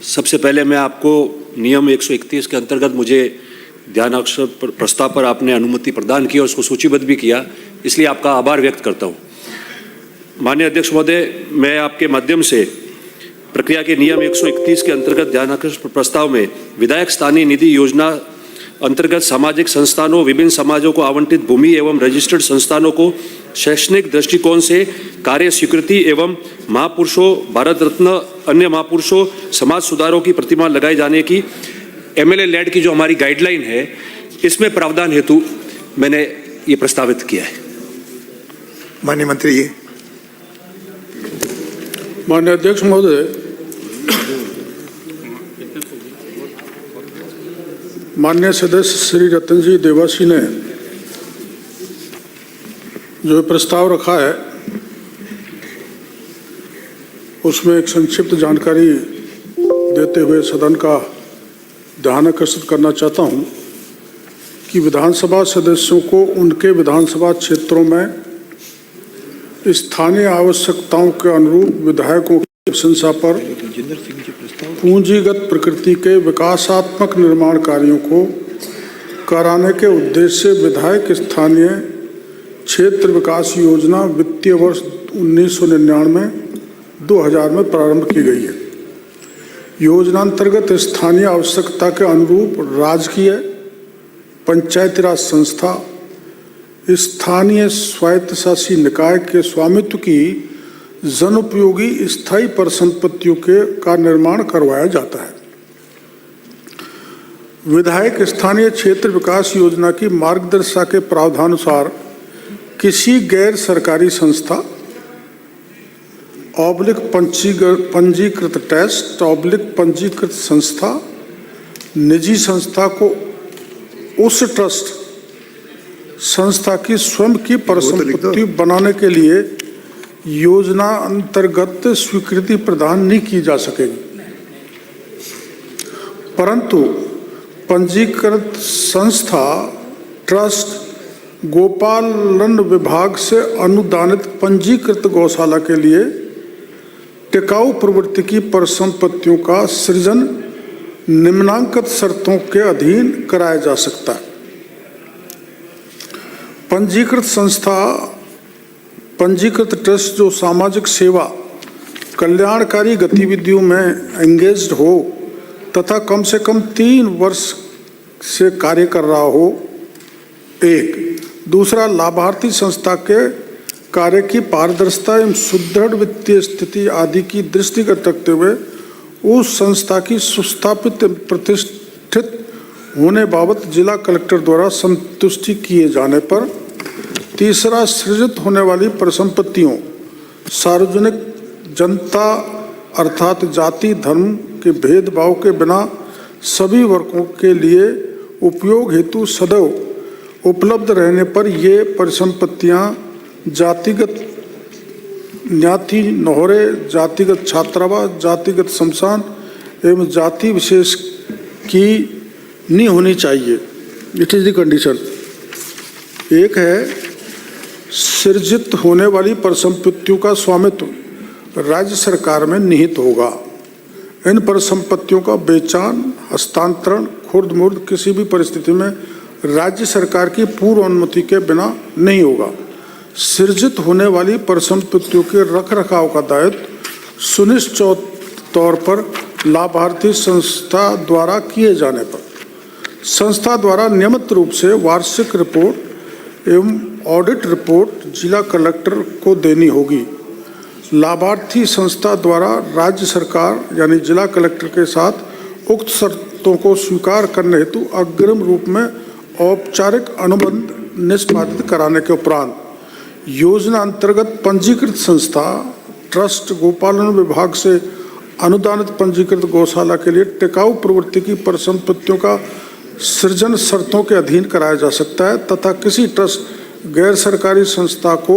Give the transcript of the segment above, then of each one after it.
सबसे पहले मैं आपको नियम 131 के अंतर्गत मुझे ध्यानाकर्षण प्रस्ताव पर आपने अनुमति प्रदान की और उसको सूचीबद्ध भी किया, इसलिए आपका आभार व्यक्त करता हूँ। माननीय अध्यक्ष महोदय, मैं आपके माध्यम से प्रक्रिया के नियम 131 के अंतर्गत ध्यानाकर्षण प्रस्ताव में विधायक स्थानीय निधि योजना अंतर्गत सामाजिक संस्थानों, विभिन्न समाजों को आवंटित भूमि एवं रजिस्टर्ड संस्थानों को शैक्षणिक दृष्टिकोण से कार्य स्वीकृति एवं महापुरुषों, भारत रत्न, अन्य महापुरुषों, समाज सुधारों की प्रतिमा लगाए जाने की MLA लेड की जो हमारी गाइडलाइन है, इसमें प्रावधान हेतु मैंने ये प्रस्तावित किया है। माननीय मंत्री जी। माननीय अध्यक्ष महोदय, माननीय सदस्य श्री रतन जी देवासी ने जो प्रस्ताव रखा है उसमें एक संक्षिप्त जानकारी देते हुए सदन का ध्यान आकर्षित करना चाहता हूं कि विधानसभा सदस्यों को उनके विधानसभा क्षेत्रों में स्थानीय आवश्यकताओं के अनुरूप विधायकों की प्रशंसा पर पूंजीगत प्रकृति के विकासात्मक निर्माण कार्यों को कराने के उद्देश्य से विधायक स्थानीय क्षेत्र विकास योजना वित्तीय वर्ष 1999-2000 में प्रारंभ की गई है। योजना अंतर्गत स्थानीय आवश्यकता के अनुरूप राजकीय, पंचायती राज संस्था, स्थानीय स्वायत्तशासी निकाय के स्वामित्व की जनोपयोगी स्थायी परिसंपत्तियों का निर्माण करवाया जाता है। विधायक स्थानीय क्षेत्र विकास योजना की मार्गदर्शिका के प्रावधानुसार किसी गैर सरकारी संस्था पंजीकृत ट्रस्ट पंजीकृत संस्था निजी संस्था को उस ट्रस्ट संस्था की स्वयं की परिसंपत्ति बनाने के लिए योजना अंतर्गत स्वीकृति प्रदान नहीं की जा सकेगी, परंतु पंजीकृत संस्था ट्रस्ट गोपालन विभाग से अनुदानित पंजीकृत गौशाला के लिए टिकाऊ प्रवृत्ति की परिसंपत्तियों का सृजन निम्नांकित शर्तों के अधीन कराया जा सकता है। पंजीकृत संस्था, पंजीकृत ट्रस्ट जो सामाजिक सेवा कल्याणकारी गतिविधियों में एंगेज्ड हो तथा कम से कम 3 वर्ष से कार्य कर रहा हो, एक। दूसरा, लाभार्थी संस्था के कार्य की पारदर्शिता एवं सुदृढ़ वित्तीय स्थिति आदि की दृष्टिगत रखते हुए उस संस्था की सुस्थापित प्रतिष्ठित होने बाबत जिला कलेक्टर द्वारा संतुष्टि किए जाने पर। तीसरा, सृजित होने वाली परिसंपत्तियों सार्वजनिक जनता अर्थात जाति धर्म के भेदभाव के बिना सभी वर्गों के लिए उपयोग हेतु सदैव उपलब्ध रहने पर ये परिसंपत्तियां जातिगत न्याथी नौहरे, जातिगत छात्रावास, जातिगत शमशान एवं जाति विशेष की नहीं होनी चाहिए। It is the condition. एक है, सृजित होने वाली परिसंपत्तियों का स्वामित्व राज्य सरकार में निहित होगा। इन परिसंपत्तियों का बेचान, हस्तांतरण, खुर्द मुर्द किसी भी परिस्थिति में राज्य सरकार की पूर्व अनुमति के बिना नहीं होगा। सृजित होने वाली परिसंपत्तियों के रखरखाव का दायित्व सुनिश्चित तौर पर लाभार्थी संस्था द्वारा किए जाने पर संस्था द्वारा नियमित रूप से वार्षिक रिपोर्ट एवं ऑडिट रिपोर्ट जिला कलेक्टर को देनी होगी। लाभार्थी संस्था द्वारा राज्य सरकार यानी जिला कलेक्टर के साथ उक्त शर्तों को स्वीकार करने हेतु अग्रिम रूप में औपचारिक अनुबंध निष्पादित कराने के उपरांत योजना अंतर्गत पंजीकृत संस्था ट्रस्ट गोपालन विभाग से अनुदानित पंजीकृत गौशाला के लिए टिकाऊ प्रवृत्ति की परिसंपत्तियों का सृजन शर्तों के अधीन कराया जा सकता है तथा किसी ट्रस्ट गैर सरकारी संस्था को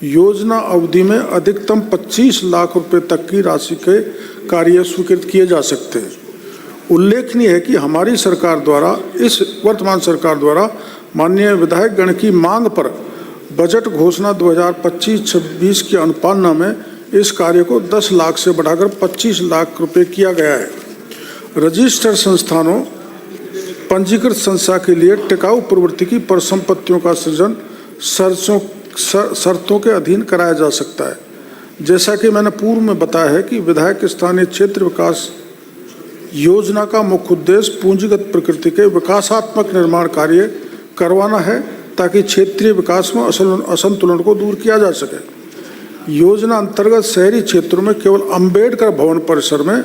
योजना अवधि में अधिकतम 25 लाख रुपए तक की राशि के कार्य स्वीकृत किए जा सकते हैं। उल्लेखनीय है कि हमारी सरकार द्वारा, इस वर्तमान सरकार द्वारा माननीय विधायक गण की मांग पर बजट घोषणा 2025-26 की अनुपालना में इस कार्य को 10 लाख से बढ़ाकर 25 लाख रुपए किया गया है। रजिस्टर्ड संस्थानों पंजीकृत संस्था के लिए टिकाऊ प्रवृत्ति की परिसंपत्तियों का सृजन शर्तों के अधीन कराया जा सकता है। जैसा कि मैंने पूर्व में बताया है कि विधायक स्थानीय क्षेत्र विकास योजना का मुख्य उद्देश्य पूंजीगत प्रकृति के विकासात्मक निर्माण कार्य करवाना है ताकि क्षेत्रीय विकास में असंतुलन को दूर किया जा सके। योजना अंतर्गत शहरी क्षेत्रों में केवल अंबेडकर भवन परिसर में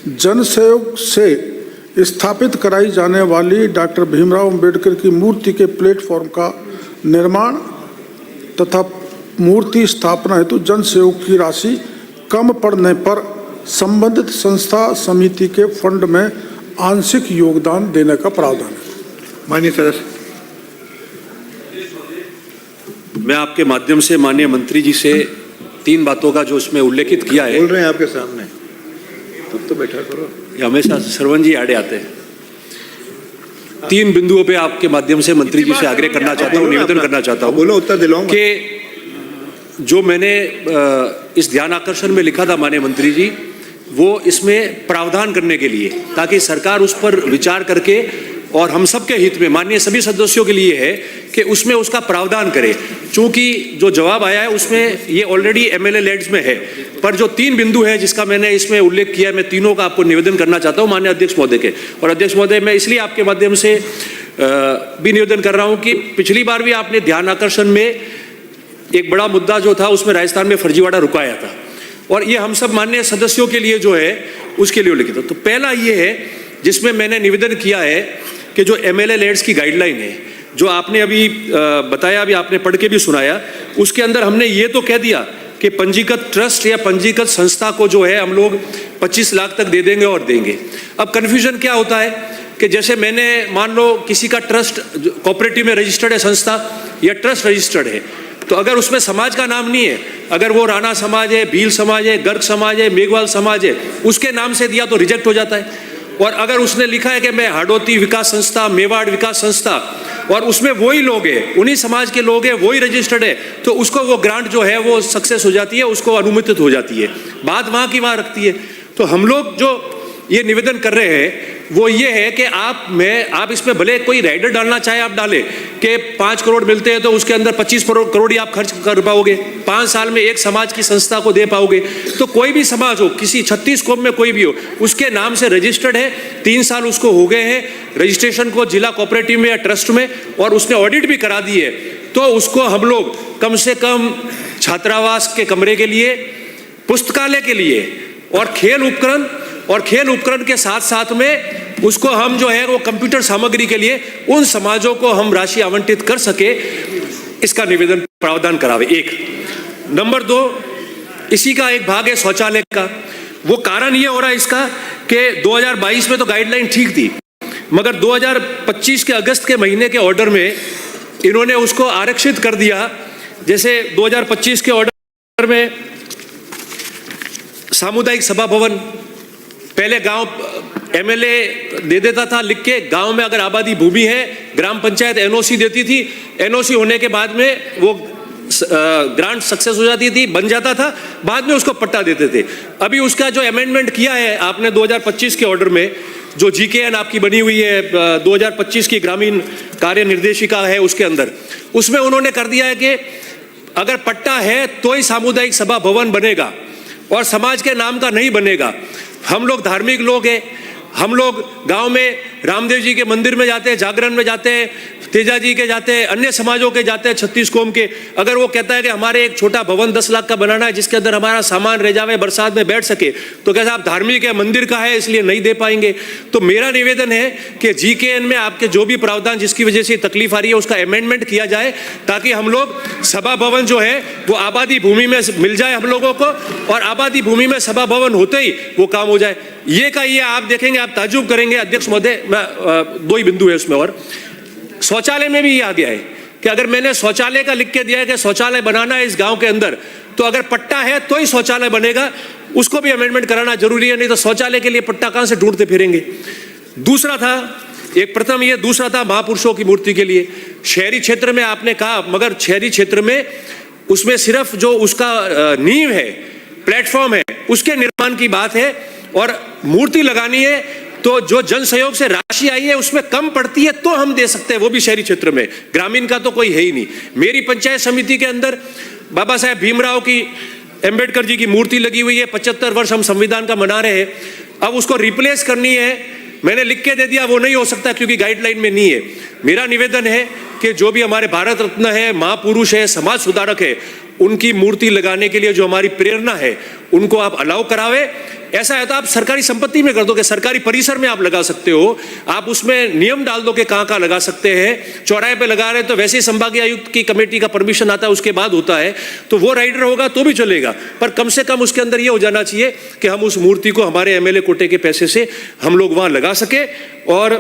जन सहयोग से स्थापित कराई जाने वाली डॉक्टर भीमराव अंबेडकर की मूर्ति के प्लेटफॉर्म का निर्माण तथा मूर्ति स्थापना हेतु जन सहयोग की राशि कम पड़ने पर संबंधित संस्था समिति के फंड में आंशिक योगदान देने का प्रावधान है। माननीय सदस्य, मैं आपके माध्यम से माननीय मंत्री जी से 3 बातों का जो उसमें उल्लेखित किया है, बोल रहे हैं आपके सामने, तब तो बैठा करो। ये हमेशा श्रवण जी आड़े आते हैं। 3 बिंदुओं पे आपके माध्यम से मंत्री जी से आग्रह करना चाहता हूँ, निवेदन करना चाहता हूँ। बोलो, उत्तर दिलाऊंगा। कि जो मैंने इस ध्यान आकर्षण में लिखा था माननीय मंत्री जी, वो इसमें प्रावधान करने के लिए, ताकि सरकार उस पर विचार करके और हम सब के हित में, माननीय सभी सदस्यों के लिए है कि उसमें उसका प्रावधान करे। चूंकि जो जवाब आया है उसमें ये ऑलरेडी एमएलए लेड्स में है, पर जो 3 बिंदु है जिसका मैंने इसमें उल्लेख किया है, मैं तीनों का आपको निवेदन करना चाहता हूं माननीय अध्यक्ष महोदय के। और अध्यक्ष महोदय, मैं इसलिए आपके माध्यम से भी निवेदन कर रहा हूं कि पिछली बार भी आपने ध्यान आकर्षण में एक बड़ा मुद्दा जो था उसमें राजस्थान में फर्जीवाड़ा रुकाया था, और ये हम सब माननीय सदस्यों के लिए जो है उसके लिए लिखित। तो पहला ये है जिसमें मैंने निवेदन किया है कि जो एमएलए लेड्स की गाइडलाइन है, जो आपने अभी बताया, अभी आपने पढ़ के भी सुनाया, उसके अंदर हमने ये तो कह दिया कि पंजीकृत ट्रस्ट या पंजीकृत संस्था को जो है हम लोग 25 लाख तक दे देंगे और देंगे। अब कन्फ्यूजन क्या होता है कि जैसे मैंने मान लो किसी का ट्रस्ट कोऑपरेटिव में रजिस्टर्ड है संस्था या ट्रस्ट रजिस्टर्ड है, तो अगर उसमें समाज का नाम नहीं है, अगर वो राणा समाज है, भील समाज है, गर्ग समाज है, मेघवाल समाज है, उसके नाम से दिया तो रिजेक्ट हो जाता है। और अगर उसने लिखा है कि मैं हाड़ौती विकास संस्था, मेवाड़ विकास संस्था, और उसमें वही लोग हैं, उन्हीं समाज के लोग हैं, वही रजिस्टर्ड है, तो उसको वो ग्रांट जो है वो सक्सेस हो जाती है, उसको अनुमोदित हो जाती है, बात वहाँ की वहाँ रखती है। तो हम लोग जो ये निवेदन कर रहे हैं वो ये है कि आप इसमें भले कोई राइडर डालना चाहे आप डालें कि 5 करोड़ मिलते हैं तो उसके अंदर 25 करोड़ ही आप खर्च कर पाओगे, 5 साल में एक समाज की संस्था को दे पाओगे। तो कोई भी समाज हो, किसी 36 कौम में कोई भी हो, उसके नाम से रजिस्टर्ड है, 3 साल उसको हो गए हैं रजिस्ट्रेशन को जिला कोऑपरेटिव में या ट्रस्ट में, और उसने ऑडिट भी करा दी है, तो उसको हम लोग कम से कम छात्रावास के कमरे के लिए, पुस्तकालय के लिए और खेल उपकरण के साथ साथ में उसको हम जो है वो कंप्यूटर सामग्री के लिए उन समाजों को हम राशि आवंटित कर सके, इसका निवेदन प्रावधान करावे। 1 नंबर 2, इसी का एक भाग है शौचालय का। वो कारण ये हो रहा है इसका कि 2022 में तो गाइडलाइन ठीक थी, मगर 2025 के अगस्त के महीने के ऑर्डर में इन्होंने उसको आरक्षित कर दिया। जैसे 2025 के ऑर्डर में सामुदायिक सभा भवन पहले गांव एमएलए दे देता था लिख के, गांव में अगर आबादी भूमि है ग्राम पंचायत एनओसी देती थी, एनओसी होने के बाद में वो ग्रांट सक्सेस हो जाती थी, बन जाता था, बाद में उसको पट्टा देते थे। अभी उसका जो अमेंडमेंट किया है आपने 2025 के ऑर्डर में, जो जीकेएन आपकी बनी हुई है 2025 की ग्रामीण कार्य निर्देशिका है उसके अंदर, उसमें उन्होंने कर दिया है कि अगर पट्टा है तो ही सामुदायिक सभा भवन बनेगा और समाज के नाम का नहीं बनेगा। हम लोग धार्मिक लोग हैं, हम लोग गांव में रामदेव जी के मंदिर में जाते हैं, जागरण में जाते हैं, तेजा जी के जाते हैं, अन्य समाजों के जाते हैं 36 कौम के। अगर वो कहता है कि हमारे एक छोटा भवन 10 लाख का बनाना है जिसके अंदर हमारा सामान रह जावे, बरसात में बैठ सके, तो कैसा आप धार्मिक है, मंदिर का है, इसलिए नहीं दे पाएंगे। तो मेरा निवेदन है कि जीकेएन में आपके जो भी प्रावधान जिसकी वजह से तकलीफ आ रही है उसका अमेंडमेंट किया जाए, ताकि हम लोग सभा भवन जो है वो आबादी भूमि में मिल जाए हम लोगों को, और आबादी भूमि में सभा भवन होते ही वो काम हो जाए। ये का ये आप देखेंगे, आप ताज्जुब करेंगे अध्यक्ष महोदय, 2 ही बिंदु है उसमें। और शौचालय में भी ये आ गया है कि अगर मैंने शौचालय का लिख के दिया है कि शौचालय बनाना है इस गांव के अंदर, तो अगर पट्टा है तो ही शौचालय बनेगा, उसको भी अमेंडमेंट कराना जरूरी है, नहीं तो शौचालय के लिए पट्टा कहां से ढूंढते फिरेंगे। दूसरा था, एक प्रथम ये, दूसरा था महापुरुषों की मूर्ति के लिए शहरी क्षेत्र में आपने कहा, मगर शहरी क्षेत्र में उसमें सिर्फ जो उसका नींव है, प्लेटफॉर्म है, उसके निर्माण की बात है, और मूर्ति लगानी है तो जो जन सहयोग से राशि आई है उसमें कम पड़ती है तो हम दे सकते हैं, वो भी शहरी क्षेत्र में। ग्रामीण का तो कोई है ही नहीं। मेरी पंचायत समिति के अंदर बाबा साहेब भीमराव की, अंबेडकर जी की मूर्ति लगी हुई है। 75 वर्ष हम संविधान का मना रहे हैं। अब उसको रिप्लेस करनी है, मैंने लिख के दे दिया, वो नहीं हो सकता क्योंकि गाइडलाइन में नहीं है। मेरा निवेदन है कि जो भी हमारे भारत रत्न है, महापुरुष है, समाज सुधारक है, उनकी मूर्ति लगाने के लिए जो हमारी प्रेरणा है उनको आप अलाउ करावे। ऐसा है तो आप सरकारी संपत्ति में कर दो, कि सरकारी परिसर में आप लगा सकते हो। आप उसमें नियम डाल दो कि कहाँ लगा सकते हैं। चौराहे पे लगा रहे तो वैसे ही संभागीय आयुक्त की कमेटी का परमिशन आता है, उसके बाद होता है, तो वो राइडर होगा तो भी चलेगा। पर कम से कम उसके अंदर ये हो जाना चाहिए कि हम उस मूर्ति को हमारे एमएलए कोटे के पैसे से हम लोग वहां लगा सके। और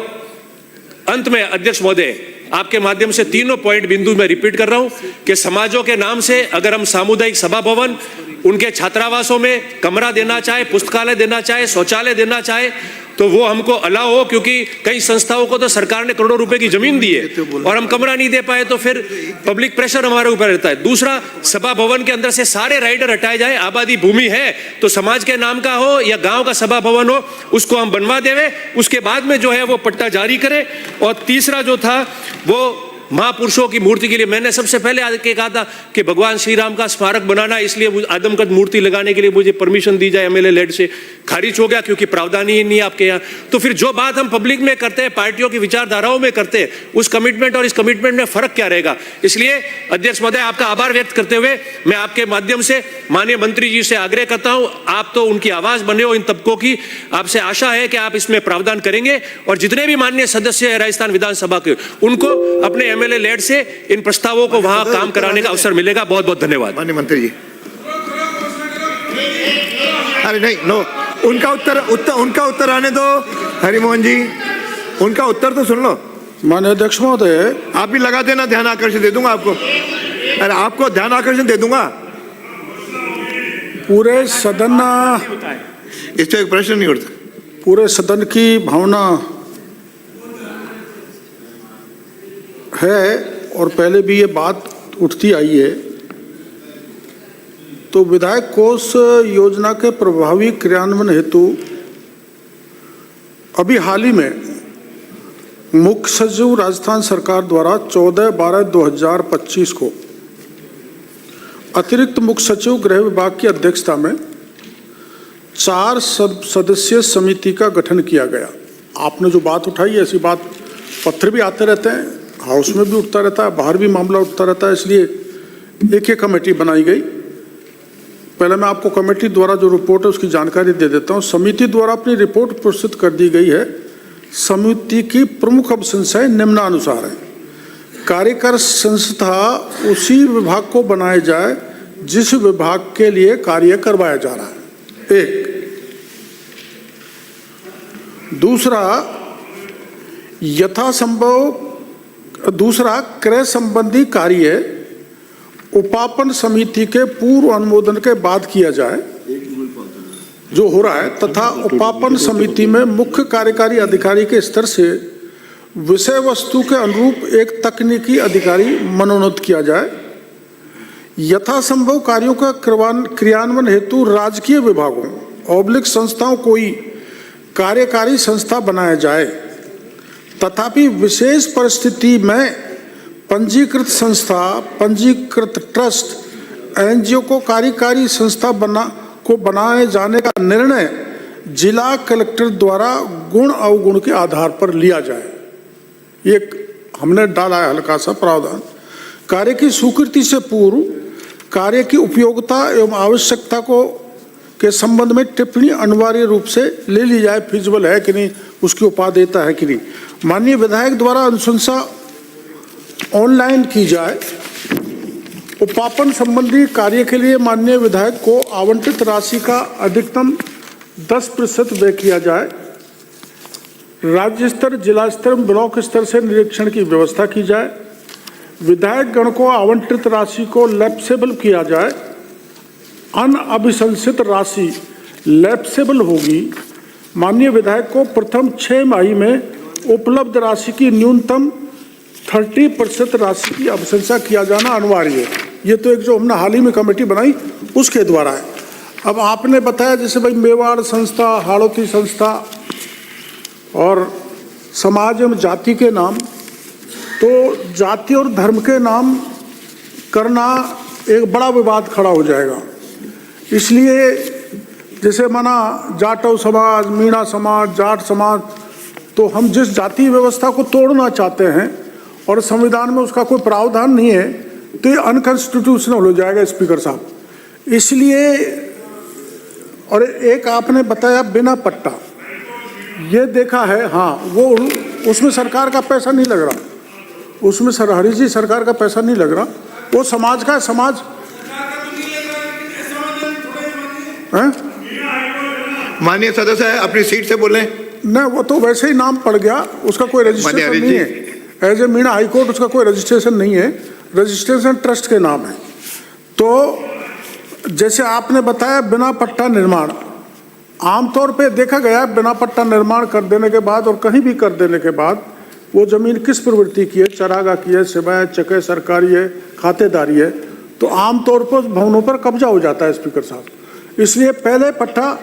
अंत में अध्यक्ष महोदय, आपके माध्यम से तीनों पॉइंट बिंदु मैं रिपीट कर रहा हूं कि समाजों के नाम से अगर हम सामुदायिक सभा भवन, उनके छात्रावासों में कमरा देना चाहे, पुस्तकालय देना चाहे, शौचालय देना चाहे, तो वो हमको अलाउ हो, क्योंकि कई संस्थाओं को तो सरकार ने करोड़ों रुपए की जमीन दी है और हम कमरा नहीं दे पाए तो फिर पब्लिक प्रेशर हमारे ऊपर रहता है। दूसरा, सभा भवन के अंदर से सारे राइडर हटाए जाए। आबादी भूमि है तो समाज के नाम का हो या गांव का सभा भवन हो, उसको हम बनवा देवे, उसके बाद में जो है वो पट्टा जारी करें। और तीसरा जो था वो महापुरुषों की मूर्ति के लिए मैंने सबसे पहले आके कहा था कि भगवान श्री राम का स्मारक बनाना, इसलिए मुझे आदमकद मूर्ति लगाने के लिए मुझे परमिशन दी जाए, एमएलए लेड से खारिज हो गया क्योंकि प्रावधान ही नहीं है आपके यहाँ। तो फिर जो बात हम पब्लिक में करते हैं, पार्टियों की विचारधाराओं में करते हैं, उस कमिटमेंट और इस कमिटमेंट में फर्क क्या रहेगा। इसलिए अध्यक्ष महोदय, आपका आभार व्यक्त करते हुए मैं आपके माध्यम से माननीय मंत्री जी से आग्रह करता हूं, आप तो उनकी आवाज बने हो इन तबकों की, आपसे आशा है कि आप इसमें प्रावधान करेंगे और जितने भी माननीय सदस्य है राजस्थान विधानसभा के, उनको अपने एमएलए लेड से इन प्रस्तावों को वहां काम कराने का अवसर मिलेगा। बहुत बहुत धन्यवाद। माननीय मंत्री जी। अरे नहीं, नो, उनका उत्तर आने दो। हरिमोहन जी, उनका उत्तर तो सुन लो। माननीय अध्यक्ष महोदय, आप भी लगा देना, ध्यान आकर्षण दे दूंगा आपको। अरे आपको ध्यान आकर्षण दे दूंगा। पूरे सदन, इससे एक प्रश्न नहीं उठता। पूरे सदन की भावना है और पहले भी ये बात उठती आई है, तो विधायक कोष योजना के प्रभावी क्रियान्वयन हेतु अभी हाल ही में मुख्य सचिव राजस्थान सरकार द्वारा 14/12/2025 को अतिरिक्त मुख्य सचिव गृह विभाग की अध्यक्षता में 4 सदस्यीय समिति का गठन किया गया। आपने जो बात उठाई, ऐसी बात पत्र भी आते रहते हैं, हाउस में भी उठता रहता है, बाहर भी मामला उठता रहता है, इसलिए एक ही कमेटी बनाई गई। पहले मैं आपको कमेटी द्वारा जो रिपोर्ट है उसकी जानकारी दे देता हूँ। समिति द्वारा अपनी रिपोर्ट प्रस्तुत कर दी गई है। समिति की प्रमुख अनुशंसाएं निम्नानुसार है। कार्यकर संस्था उसी विभाग को बनाया जाए जिस विभाग के लिए कार्य करवाया जा रहा है, एक। दूसरा, क्रय संबंधी कार्य उपापन समिति के पूर्व अनुमोदन के बाद किया जाए, जो हो रहा है, तथा उपापन समिति में मुख्य कार्यकारी अधिकारी के स्तर से विषय वस्तु के अनुरूप एक तकनीकी अधिकारी मनोनीत किया जाए। यथासंभव कार्यों का क्रियान्वयन हेतु राजकीय विभागों / संस्थाओं को ही कार्यकारी संस्था बनाया जाए, तथापि विशेष परिस्थिति में पंजीकृत संस्था, पंजीकृत ट्रस्ट, एनजीओ को कार्यकारी संस्था बनाए जाने का निर्णय जिला कलेक्टर द्वारा गुण अवगुण के आधार पर लिया जाए। ये हमने डाला है हल्का सा प्रावधान। कार्य की स्वीकृति से पूर्व कार्य की उपयोगिता एवं आवश्यकता के संबंध में टिप्पणी अनिवार्य रूप से ले ली जाए, फिजिबल है कि नहीं, उसकी उपादेयता है कि नहीं। माननीय विधायक द्वारा अनुशंसा ऑनलाइन की जाए। उपापन संबंधी कार्य के लिए माननीय विधायक को आवंटित राशि का अधिकतम 10% व्यय किया जाए। राज्य स्तर, जिला स्तर, ब्लॉक स्तर से निरीक्षण की व्यवस्था की जाए। विधायक गण को आवंटित राशि को लैप्सेबल किया जाए। अनअभिशंसित राशि लैप्सेबल होगी। माननीय विधायक को प्रथम 6 माह में उपलब्ध राशि की न्यूनतम 30% राशि की अभिशंसा किया जाना अनिवार्य है। ये तो एक जो हमने हाल ही में कमेटी बनाई उसके द्वारा है। अब आपने बताया जैसे भाई मेवाड़ संस्था, हाड़ौती संस्था, और समाज एवं जाति के नाम, तो जाति और धर्म के नाम करना एक बड़ा विवाद खड़ा हो जाएगा। इसलिए जैसे माना जाटव समाज, मीणा समाज, जाट समाज, तो हम जिस जाति व्यवस्था को तोड़ना चाहते हैं और संविधान में उसका कोई प्रावधान नहीं है, तो ये अनकॉन्स्टिट्यूशनल हो जाएगा स्पीकर साहब। इसलिए, और एक आपने बताया बिना पट्टा, ये देखा है, हाँ, वो उसमें सरकार का पैसा नहीं लग रहा, उसमें हरी जी सरकार का पैसा नहीं लग रहा, वो समाज का समाज है। माननीय सदस्य अपनी सीट से बोलें। नहीं, वो तो वैसे ही नाम पड़ गया, उसका कोई रजिस्ट्रेशन नहीं है। As a Meena high court उसका कोई रजिस्ट्रेशन नहीं है, रजिस्ट्रेशन ट्रस्ट के नाम है। तो जैसे आपने बताया बिना पट्टा निर्माण, आमतौर पे देखा गया बिना पट्टा निर्माण कर देने के बाद और कहीं भी कर देने के बाद वो जमीन किस प्रवृत्ति की है, चरागा की है, सिवाय चके सरकारी है, खातेदारी है, तो आमतौर पर भवनों पर कब्जा हो जाता है स्पीकर साहब। इसलिए पहले पट्टा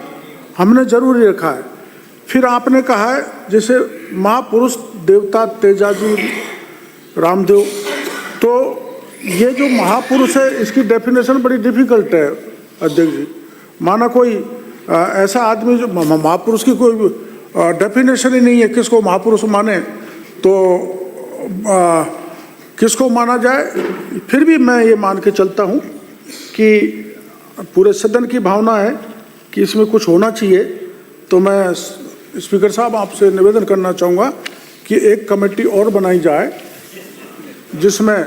हमने जरूरी रखा है। फिर आपने कहा है जैसे महापुरुष देवता तेजाजी रामदेव, तो ये जो महापुरुष है इसकी डेफिनेशन बड़ी डिफिकल्ट है अध्यक्ष जी। माना कोई ऐसा आदमी जो महापुरुष की कोई डेफिनेशन ही नहीं है, किसको महापुरुष माने, तो किसको माना जाए। फिर भी मैं ये मान के चलता हूँ कि पूरे सदन की भावना है कि इसमें कुछ होना चाहिए। तो मैं स्पीकर साहब आपसे निवेदन करना चाहूँगा कि एक कमेटी और बनाई जाए जिसमें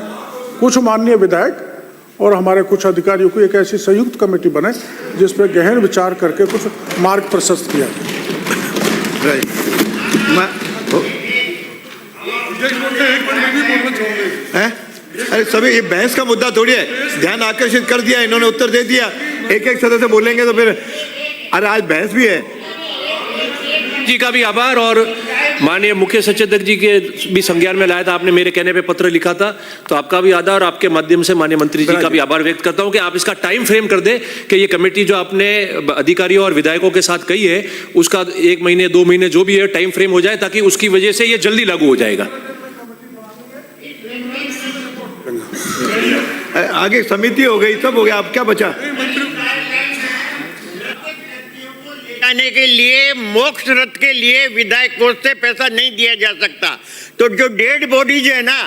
कुछ माननीय विधायक और हमारे कुछ अधिकारियों की एक ऐसी संयुक्त कमेटी बने जिस पर गहन विचार करके कुछ मार्ग प्रशस्त किया जाए। अरे सभी, ये बहस का मुद्दा थोड़ी है, ध्यान आकर्षित कर दिया, इन्होंने उत्तर दे दिया, एक एक सदस्य बोलेंगे तो फिर, अरे आज बहस भी है। जी का भी आभार, और माननीय मुख्य सचेतक जी के भी संज्ञान में लाया था, आपने मेरे कहने पे पत्र लिखा था, तो आपका भी आभार, और आपके माध्यम से माननीय मंत्री जी का भी आभार व्यक्त करता हूं कि आप इसका टाइम फ्रेम कर दे कि ये कमेटी जो आपने अधिकारियों और विधायकों के साथ कही है उसका 1 महीने 2 महीने जो भी है टाइम फ्रेम हो जाए, ताकि उसकी वजह से ये जल्दी लागू हो जाएगा। आगे समिति हो गई, सब हो गया, अब क्या बचा? जाने के लिए, मोक्ष रथ के लिए विधायक कोष से पैसा नहीं दिया जा सकता। तो जो डेड बॉडीज है ना,